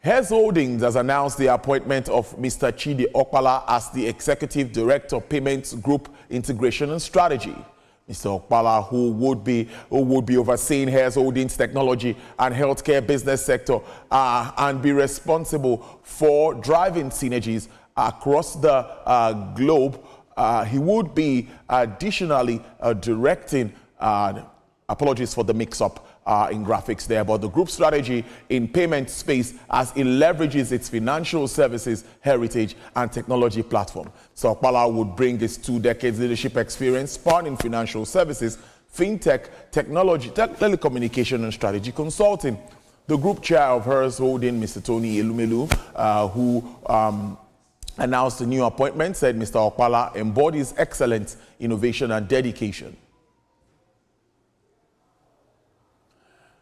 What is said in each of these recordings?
Hess Holdings has announced the appointment of Mr. Chidi Okpala as the Executive Director of Payments Group Integration and Strategy. Mr. Okpala, who would be overseeing Hess Holdings technology and healthcare business sector and be responsible for driving synergies across the globe. He would be additionally directing, apologies for the mix-up in graphics there, but the group strategy in payment space as it leverages its financial services, heritage, and technology platform. So Okpala would bring his 2 decades leadership experience spanning financial services, fintech, technology, telecommunication, and strategy consulting. The group chair of Hers Holding, Mr. Tony Elumelu, who announced the new appointment, said Mr. Okpala embodies excellence, innovation, and dedication.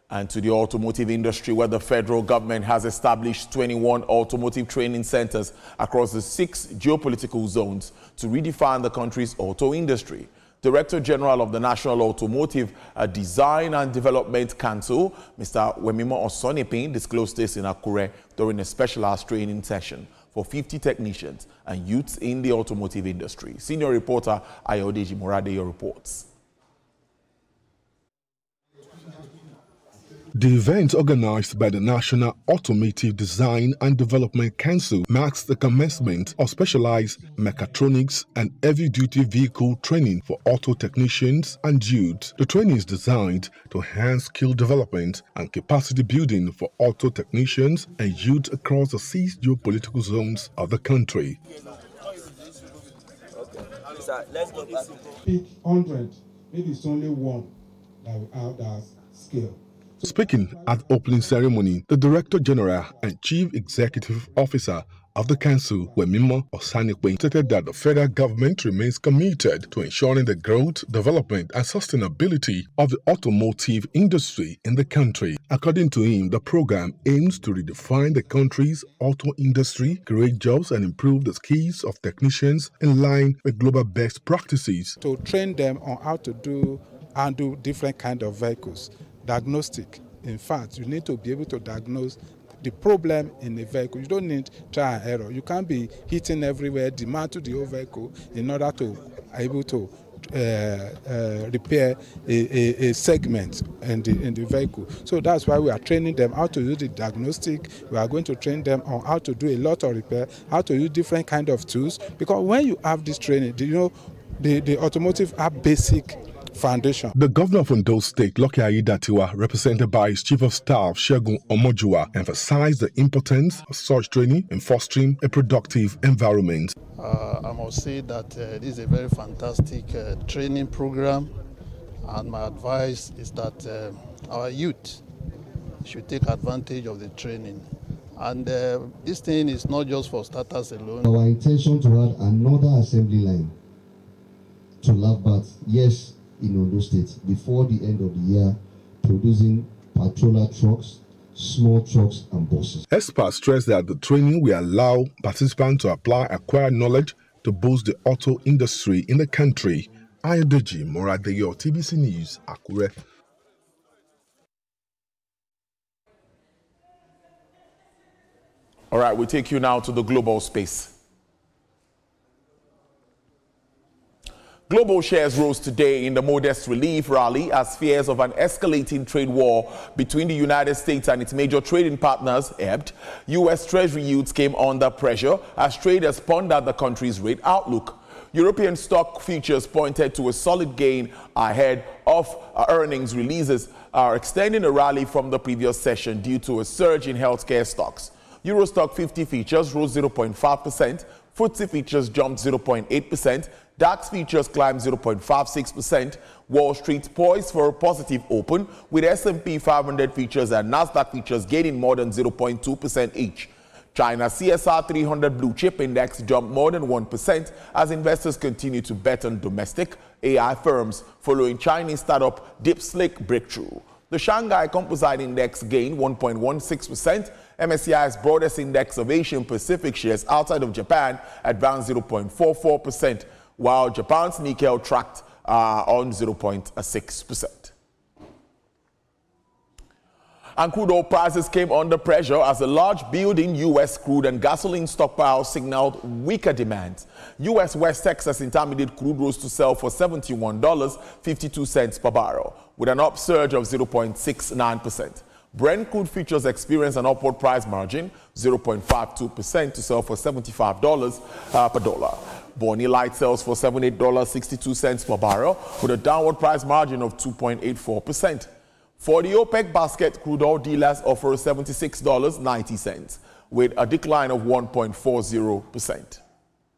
And to the automotive industry, where the federal government has established 21 automotive training centers across the 6 geopolitical zones to redefine the country's auto industry. Director General of the National Automotive Design and Development Council, Mr. Wemimo Osonipin, disclosed this in Akure during a specialized training session for 50 technicians and youths in the automotive industry. Senior reporter Ayodeji Morade reports. The event, organized by the National Automotive Design and Development Council, marks the commencement of specialized mechatronics and heavy-duty vehicle training for auto technicians and youths. The training is designed to enhance skill development and capacity building for auto technicians and youths across the 6 geopolitical zones of the country. Pick 100, maybe it's only one that we have that skill. Speaking at the opening ceremony, the Director General and Chief Executive Officer of the Council, Wemimo Osonipin, stated that the federal government remains committed to ensuring the growth, development, and sustainability of the automotive industry in the country. According to him, the program aims to redefine the country's auto industry, create jobs, and improve the skills of technicians in line with global best practices. To train them on how to handle different kinds of vehicles. Diagnostic. In fact, you need to be able to diagnose the problem in a vehicle. You don't need trial and error. You can't be hitting everywhere, dismantle the whole vehicle in order to able to repair a segment in the vehicle. So that's why we are training them how to use the diagnostic. We are going to train them on how to do a lot of repair, how to use different kind of tools. Because when you have this training, you know, the automotive have basic foundation. The governor of Ondo State, Lucky Aiyedatiwa, represented by his Chief of Staff, Segun Omojua, emphasized the importance of such training in fostering a productive environment. I must say that this is a very fantastic training program, and my advice is that our youth should take advantage of the training. And this thing is not just for starters alone. Our intention to add another assembly line to Lavbat, yes, in Ondo State before the end of the year, producing patroller trucks, small trucks and buses. Experts stress that the training will allow participants to apply acquired knowledge to boost the auto industry in the country. Ayodeji Morade, TVC News, Akure. All right, we take you now to the global space. Global shares rose today in the modest relief rally as fears of an escalating trade war between the United States and its major trading partners ebbed. U.S. Treasury yields came under pressure as traders pondered the country's rate outlook. European stock futures pointed to a solid gain ahead of earnings releases, extending a rally from the previous session due to a surge in healthcare stocks. Eurostock 50 futures rose 0.5%, FTSE futures jumped 0.8%, DAX futures climbed 0.56%. Wall Street poised for a positive open, with S&P 500 futures and Nasdaq futures gaining more than 0.2% each. China CSR 300 blue chip index jumped more than 1% as investors continue to bet on domestic AI firms following Chinese startup DeepSlick breakthrough. The Shanghai Composite Index gained 1.16%. MSCI's broadest index of Asian Pacific shares outside of Japan advanced 0.44%, while Japan's Nikkei tracked on 0.6%. And crude oil prices came under pressure as a large build in U.S. crude and gasoline stockpile signaled weaker demand. U.S. West Texas Intermediate crude rose to sell for $71.52 per barrel, with an upsurge of 0.69%. Brent crude futures experienced an upward price margin, 0.52%, to sell for $75 per dollar. Bonnie Light sells for $78.62 per barrel, with a downward price margin of 2.84%. For the OPEC basket, crude oil dealers offer $76.90, with a decline of 1.40%.